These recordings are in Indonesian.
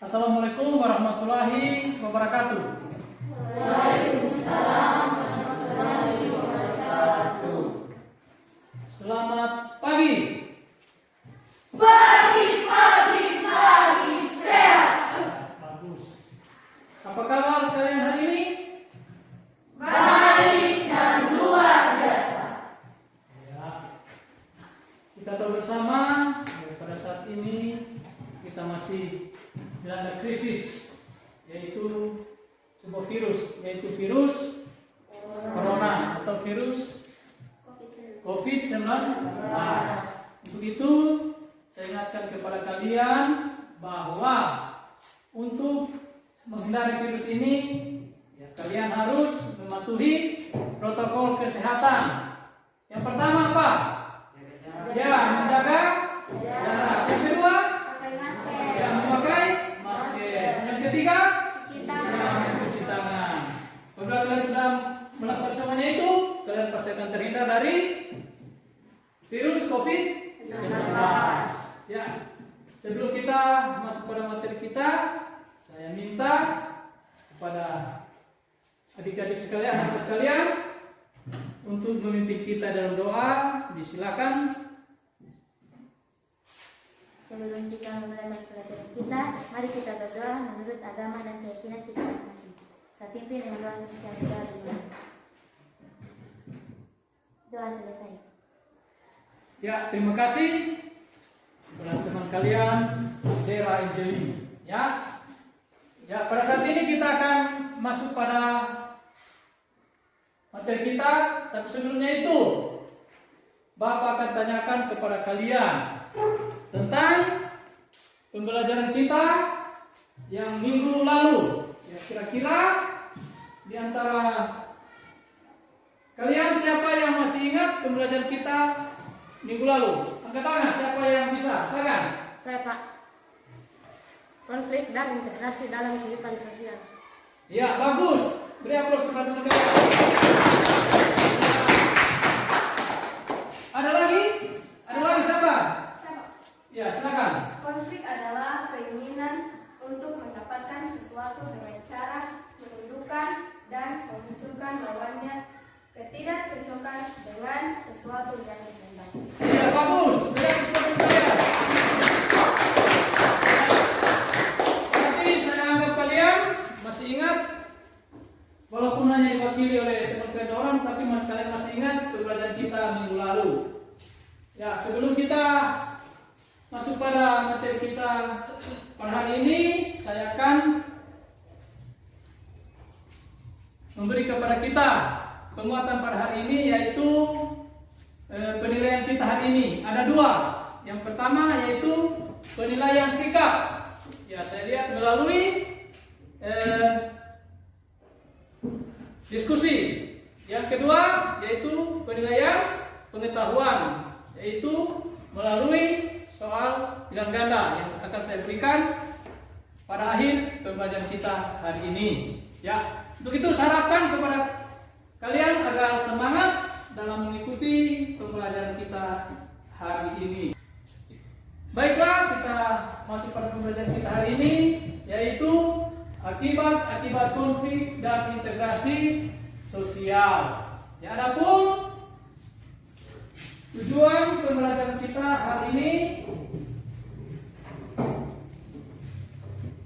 Assalamualaikum warahmatullahi wabarakatuh. Waalaikumsalam warahmatullahi wabarakatuh. Selamat pagi. Pagi sehat. Bagus. Apa kabar kalian hari ini? Baik dan luar biasa. Ya. Kita tahu bersama pada saat ini kita masih dilanda krisis, yaitu sebuah virus, yaitu virus corona atau virus COVID-19. Untuk itu saya ingatkan kepada kalian bahwa untuk menghindari virus ini, ya, kalian harus mematuhi protokol kesehatan. Yang pertama apa? Ya, menjaga jarak. Yang kedua, ya, memakai masker. Yang ketiga, mencuci tangan. Apabila kalian sudah melakukan semuanya itu, kalian pasti akan terhindar dari virus COVID-19. Ya, sebelum kita masuk pada materi kita, saya minta kepada adik-adik sekalian, anak sekalian, untuk memimpin kita dalam doa. Disilakan. Sebelum kita memulai pelajaran kita, mari kita berdoa menurut agama dan keyakinan kita masing-masing. Saya pimpin dengan doa sekian doa dulu. Doa selesai. Ya, terima kasih kepada teman kalian Dera Angeli. Ya, pada saat ini kita akan masuk pada materi kita, tapi sebelumnya itu Bapak akan tanyakan kepada kalian tentang pembelajaran kita yang minggu lalu. Ya, kira-kira di antara kalian siapa yang masih ingat pembelajaran kita minggu lalu? Angkat tangan, siapa yang bisa? Silakan. Saya Pak. Konflik dan integrasi dalam kehidupan sosial. Ya, bagus. Beri aplaus kepada teman kalian. Ada lagi? Ada lagi siapa? Ya, silakan. Konflik adalah keinginan untuk mendapatkan sesuatu dengan cara menundukkan dan memunculkan lawannya, ketidakcocokan dengan sesuatu yang dikehendaki. Ya, bagus. Beri aplaus kepada teman kalian. Berarti saya anggap kalian masih ingat, walaupun hanya diwakili oleh teman kalian orang, tapi kalian masih ingat pembelajaran kita minggu lalu. Ya, sebelum kita masuk pada materi kita pada hari ini, saya akan memberi kepada kita penguatan pada hari ini, yaitu penilaian kita hari ini. Ada dua. Yang pertama yaitu penilaian sikap. Ya, saya lihat melalui diskusi. Yang kedua yaitu penilaian pengetahuan, yaitu melalui soal pilihan ganda yang akan saya berikan pada akhir pembelajaran kita hari ini. Ya, untuk itu saya harapkan kepada kalian agar semangat dalam mengikuti pembelajaran kita hari ini. Baiklah, kita masuk pada pembelajaran kita hari ini, yaitu akibat konflik dan integrasi sosial. Ya, adapun tujuan pembelajaran kita hari ini,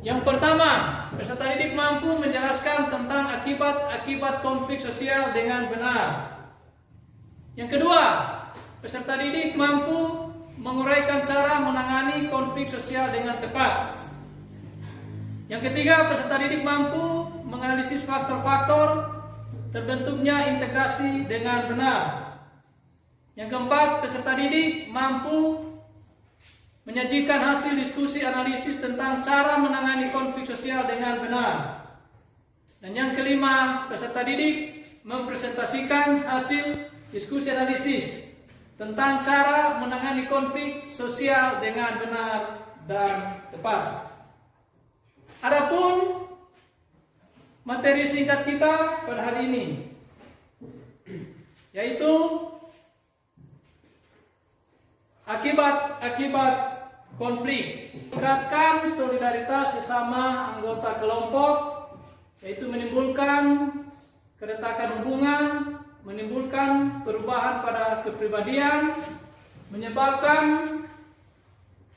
yang pertama, peserta didik mampu menjelaskan tentang akibat konflik sosial dengan benar. Yang kedua, peserta didik mampu menguraikan cara menangani konflik sosial dengan tepat. Yang ketiga, peserta didik mampu menganalisis faktor-faktor terbentuknya integrasi dengan benar. Yang keempat, peserta didik mampu menyajikan hasil diskusi analisis tentang cara menangani konflik sosial dengan benar. Dan yang kelima, peserta didik mempresentasikan hasil diskusi analisis tentang cara menangani konflik sosial dengan benar dan tepat. Adapun materi singkat kita pada hari ini, yaitu akibat konflik. Meningkatkan solidaritas sesama anggota kelompok, yaitu menimbulkan keretakan hubungan, menimbulkan perubahan pada kepribadian, menyebabkan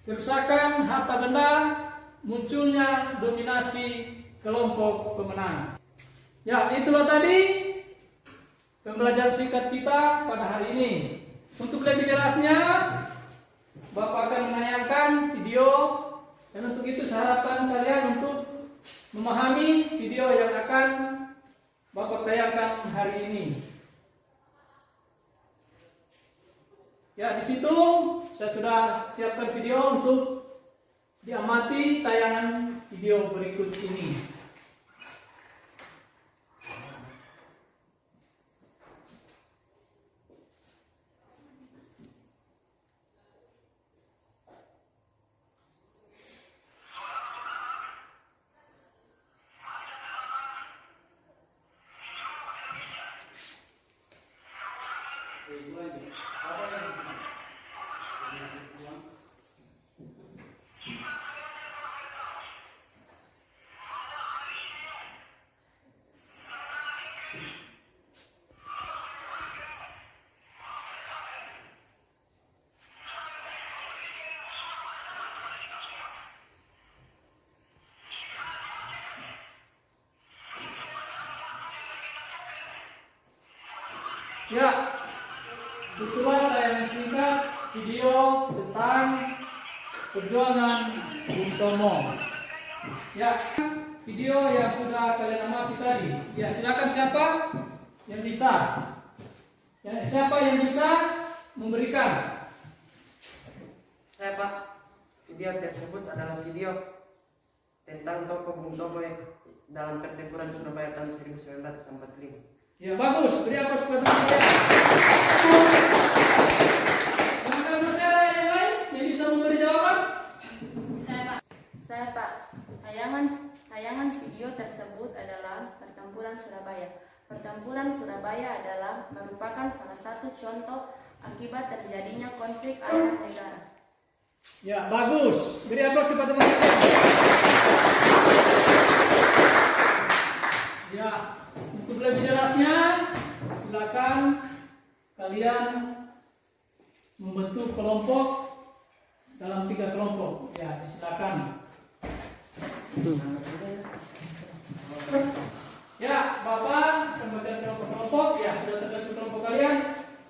kerusakan harta benda, munculnya dominasi kelompok pemenang. Ya, itulah tadi pembelajaran singkat kita pada hari ini. Untuk lebih jelasnya, Bapak akan menayangkan video, dan untuk itu saya harapkan kalian untuk memahami video yang akan Bapak tayangkan hari ini. Ya, di situ saya sudah siapkan video untuk diamati tayangan video berikut ini. Ya, itulah tayangan singkat video tentang perjuangan Bung Tomo. Ya, video yang sudah kalian amati tadi. Ya, silakan siapa yang bisa? Ya, siapa yang bisa memberikan? Saya Pak, video tersebut adalah video tentang tokoh Bung Tomo dalam pertempuran Surabaya tahun 1945. Ya, bagus. Beri apa kepada saya. Teman-teman bersama yang lain yang bisa memberi jawaban? Saya Pak, tayangan video tersebut adalah pertempuran Surabaya. Pertempuran Surabaya adalah merupakan salah satu contoh akibat terjadinya konflik antar negara. Ya, bagus. Beri aplaus kepada teman-teman. Ya, untuk lebih jelasnya, silakan kalian membentuk kelompok dalam 3 kelompok. Ya, silakan. Ya, Bapak membagikan kelompok-kelompok. Ya, sudah terbentuk kelompok kalian.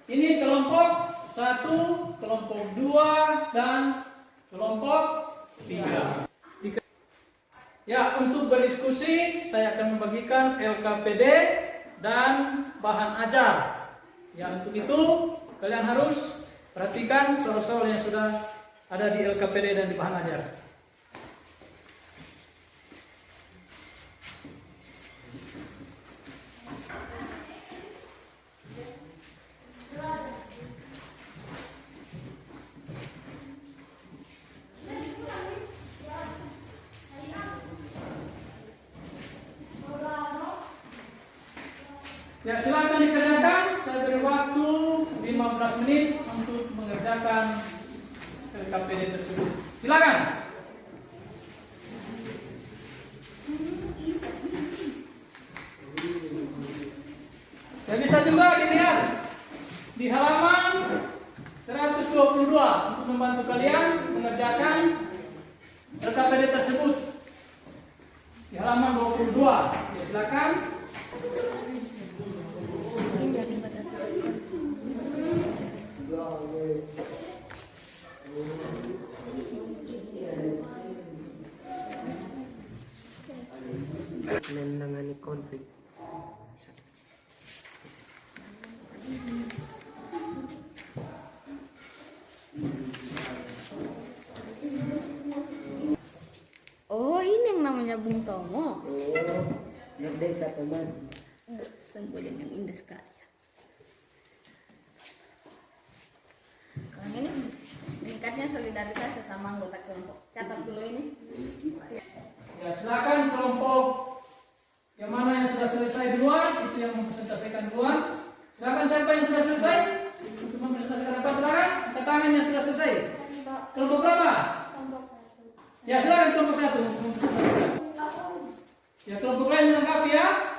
Ini kelompok 1, kelompok 2, dan kelompok 3. Ya, untuk berdiskusi saya akan membagikan LKPD dan bahan ajar. Ya, untuk itu kalian harus perhatikan soal-soal yang sudah ada di LKPD dan di bahan ajar. Ya, silakan dikerjakan. Saya beri waktu 15 menit untuk mengerjakan LKPD tersebut. Silakan. Ya, bisa juga dilihat di halaman 122 untuk membantu kalian mengerjakan LKPD tersebut. Di halaman 22. Ya, silakan. Menangani konflik. Oh, ini yang namanya Bung Tomo. Oh, merdeka teman. Semboyan yang indah sekali ya. Kalau ini meningkatnya solidaritas sesama anggota kelompok. Catat dulu ini. Ya, silakan kelompok yang mana yang sudah selesai duluan, itu yang mempresentasikan duluan. Silakan siapa yang sudah selesai untuk mempresentasikan apa, silakan. Angkat tangan yang sudah selesai. Kelompok berapa? Ya, kelompok lain menanggapi ya.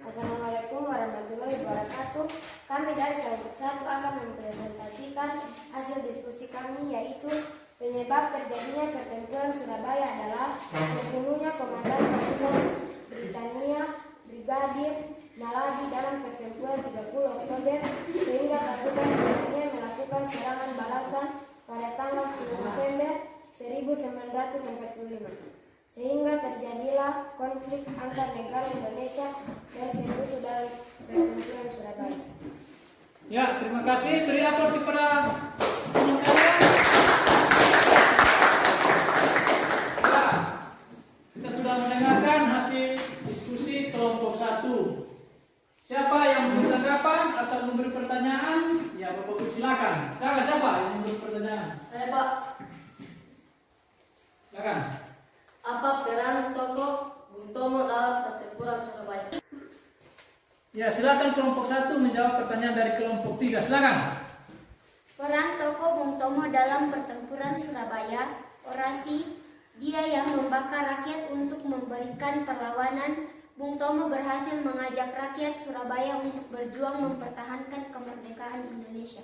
Assalamualaikum warahmatullahi wabarakatuh. Kami dari kelompok 1 akan mempresentasikan hasil diskusi kami, yaitu penyebab terjadinya pertempuran Surabaya adalah terbunuhnya Komandan Pasukan Britania Brigadir Malabi dalam pertempuran 30 Oktober, sehingga pasukan Britania melakukan serangan balasan pada tanggal 10 November 1945. Sehingga terjadilah konflik antar negara Indonesia dan Sekutu dalam pertempuran Surabaya. Ya, terima kasih. Beri aplaus kepada teman kalian. Ya, kita sudah mendengarkan hasil diskusi kelompok 1. Siapa yang memberi tanggapan atau memberi pertanyaan? Ya, Bapak Ibu silakan. Sekarang siapa yang memberi pertanyaan? Saya Pak. Silakan. Apa peran tokoh Bung Tomo dalam pertempuran Surabaya? Ya, silakan kelompok 1 menjawab pertanyaan dari kelompok 3. Silakan. Peran tokoh Bung Tomo dalam pertempuran Surabaya, orasi, dia yang membakar rakyat untuk memberikan perlawanan. Bung Tomo berhasil mengajak rakyat Surabaya untuk berjuang mempertahankan kemerdekaan Indonesia.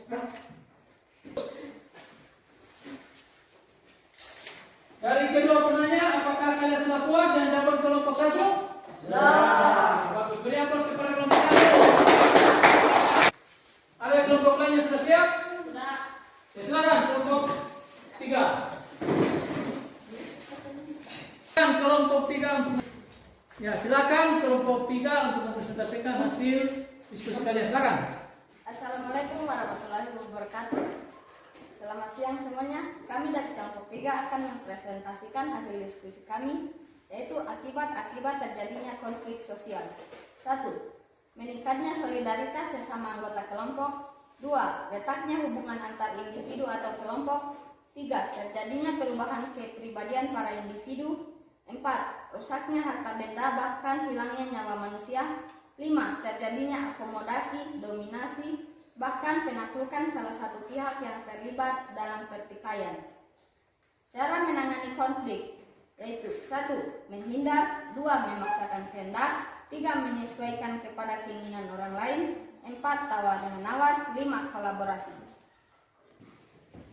Dari kedua penanya, apakah kalian sudah puas dan jawaban kelompok 1? Sudah. Bagus, beri aplaus kepada kelompok 1. Ada kelompok lain yang sudah siap? Sudah. Ya, silakan kelompok 3. Kelompok 3 untuk silakan kelompok 3 untuk mempresentasikan hasil diskusi kalian. Silakan. Assalamualaikum warahmatullahi wabarakatuh. Selamat siang semuanya. Kami dari kelompok 3 akan mempresentasikan hasil diskusi kami, yaitu akibat terjadinya konflik sosial. 1. Meningkatnya solidaritas sesama anggota kelompok. 2. Letaknya hubungan antar individu atau kelompok. 3. Terjadinya perubahan kepribadian para individu. 4. Rusaknya harta benda bahkan hilangnya nyawa manusia. 5. Terjadinya akomodasi, dominasi, bahkan penaklukan salah satu pihak yang terlibat dalam pertikaian. Cara menangani konflik, yaitu 1. Menghindar. 2. Memaksakan kehendak. 3. Menyesuaikan kepada keinginan orang lain. 4. Tawar-menawar. 5. Kolaborasi.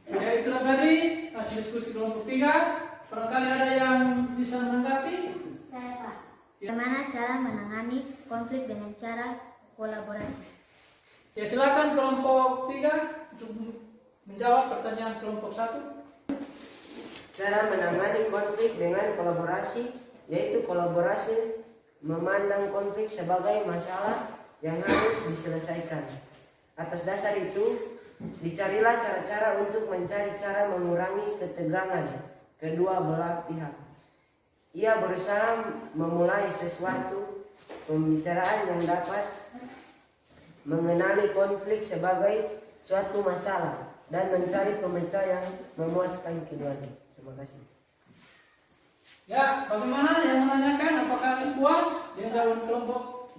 Ya, itulah tadi hasil diskusi kelompok 3. Barangkali ada yang bisa menanggapi? Saya Pak. Bagaimana cara menangani konflik dengan cara kolaborasi? Ya, silakan kelompok 3 untuk menjawab pertanyaan kelompok 1. Cara menangani konflik dengan kolaborasi, yaitu kolaborasi memandang konflik sebagai masalah yang harus diselesaikan. Atas dasar itu, dicarilah cara-cara untuk mencari cara mengurangi ketegangan kedua belah pihak. Ia berusaha memulai sesuatu pembicaraan yang dapat mengenali konflik sebagai suatu masalah dan mencari pemecah yang memuaskan keduanya. Terima kasih. Ya, bagaimana yang menanyakan? Apakah puas dengan jawaban kelompok?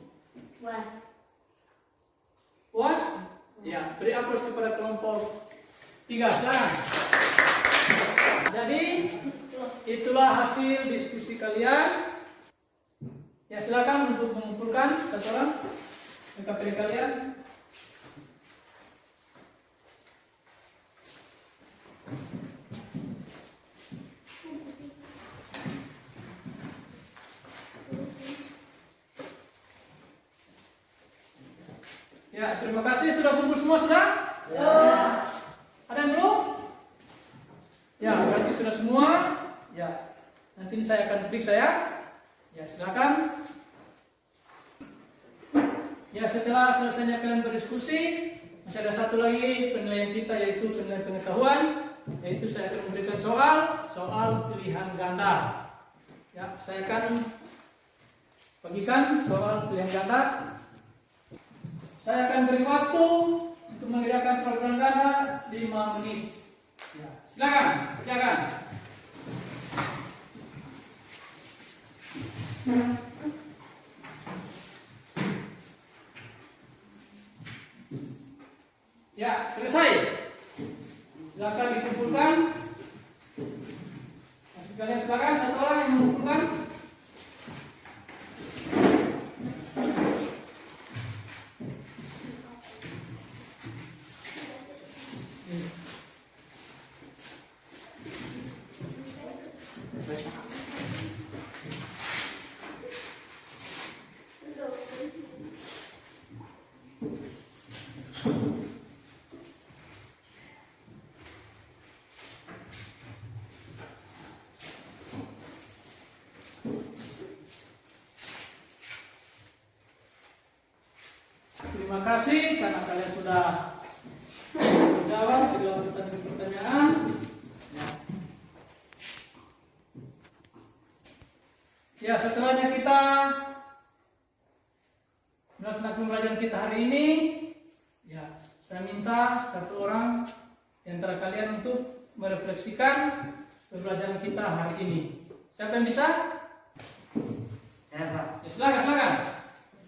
Puas. Puas? Ya, beri aplaus kepada kelompok 3. Silakan. Jadi, itulah hasil diskusi kalian. Ya, silakan untuk mengumpulkan satu orang KPD kalian. Ya, terima kasih. Sudah kumpul semua, sudah? Ya. Ada yang belum? Ya, berarti sudah semua. Ya, nanti saya akan periksa ya. Ya, silakan. Ya, setelah selesainya kalian berdiskusi, masih ada satu lagi penilaian kita, yaitu penilaian pengetahuan. Yaitu saya akan memberikan soal pilihan ganda. Ya, saya akan bagikan soal pilihan ganda. Saya akan beri waktu untuk mengerjakan soal pilihan ganda 5 menit. Ya, silakan, kerjakan. Ya, selesai. Silakan dikumpulkan. Masih kalian silakan, satu orang yang mengumpulkan. Terima kasih karena kalian sudah menjawab segala pertanyaan. Ya, setelahnya kita melaksanakan pembelajaran kita hari ini. Ya, saya minta satu orang di antara kalian untuk merefleksikan pembelajaran kita hari ini. Siapa yang bisa? Saya Pak. Ya, silakan.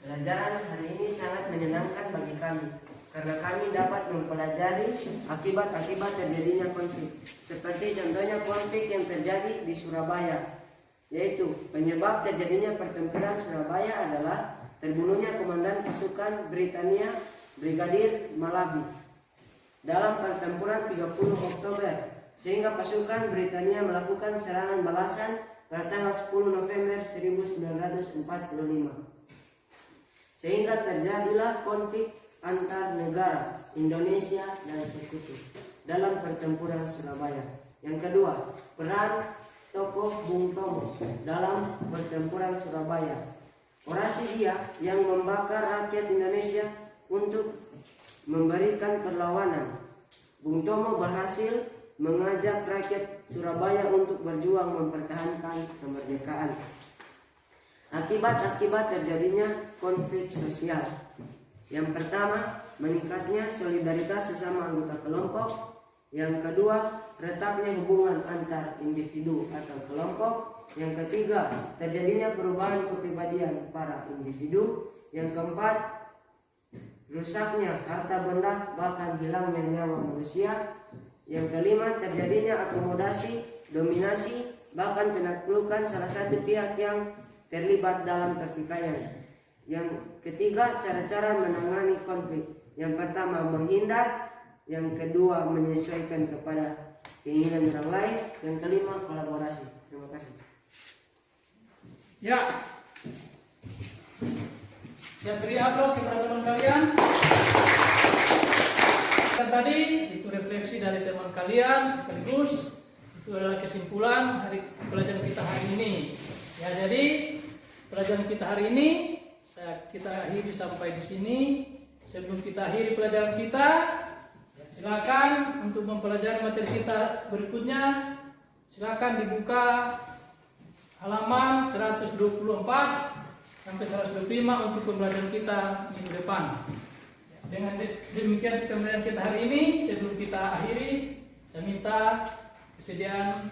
Pelajaran hari ini sangat menyenangkan bagi kami karena kami dapat mempelajari akibat-akibat terjadinya konflik. Seperti contohnya konflik yang terjadi di Surabaya, yaitu penyebab terjadinya pertempuran Surabaya adalah terbunuhnya komandan pasukan Britania Brigadir Malabi dalam pertempuran 30 Oktober, sehingga pasukan Britania melakukan serangan balasan pada tanggal 10 November 1945. Sehingga terjadilah konflik antar negara Indonesia dan Sekutu dalam pertempuran Surabaya. Yang kedua, peran tokoh Bung Tomo dalam pertempuran Surabaya. Orasi dia yang membakar rakyat Indonesia untuk memberikan perlawanan. Bung Tomo berhasil mengajak rakyat Surabaya untuk berjuang mempertahankan kemerdekaan. Akibat-akibat terjadinya konflik sosial. Yang pertama, meningkatnya solidaritas sesama anggota kelompok. Yang kedua, retaknya hubungan antar individu atau kelompok. Yang ketiga, terjadinya perubahan kepribadian para individu. Yang keempat, rusaknya harta benda bahkan hilangnya nyawa manusia. Yang kelima, terjadinya akomodasi, dominasi, bahkan penaklukan salah satu pihak yang terlibat dalam pertikaian. Yang ketiga, cara-cara menangani konflik. Yang pertama, menghindar. Yang kedua, menyesuaikan kepada keinginan orang lain. Yang kelima, kolaborasi. Terima kasih. Ya. Saya beri aplaus kepada teman kalian. Dan tadi itu refleksi dari teman kalian sekaligus itu adalah kesimpulan hari pelajaran kita hari ini. Ya, jadi pelajaran kita hari ini kita akhiri sampai di sini. Sebelum kita akhiri pelajaran kita, silakan untuk mempelajari materi kita berikutnya. Silakan dibuka halaman 124 sampai 125 untuk pembelajaran kita minggu depan. Dengan demikian pembelajaran kita hari ini, sebelum kita akhiri, saya minta kesediaan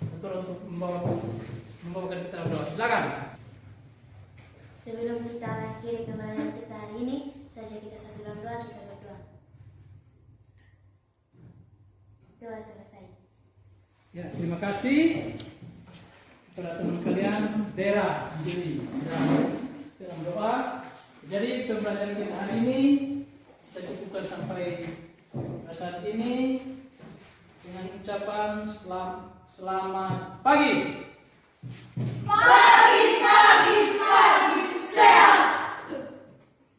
untuk membawakan kita berdoa. Silakan. Sebelum kita akhiri pembelajaran kita hari ini, saja kita satu dalam doa, kita berdoa. Doa selesai. Ya, terima kasih kepada teman kalian, Dera, Anjeli, dalam doa. Jadi pembelajaran kita hari ini kita cukupkan sampai saat ini dengan ucapan selamat pagi.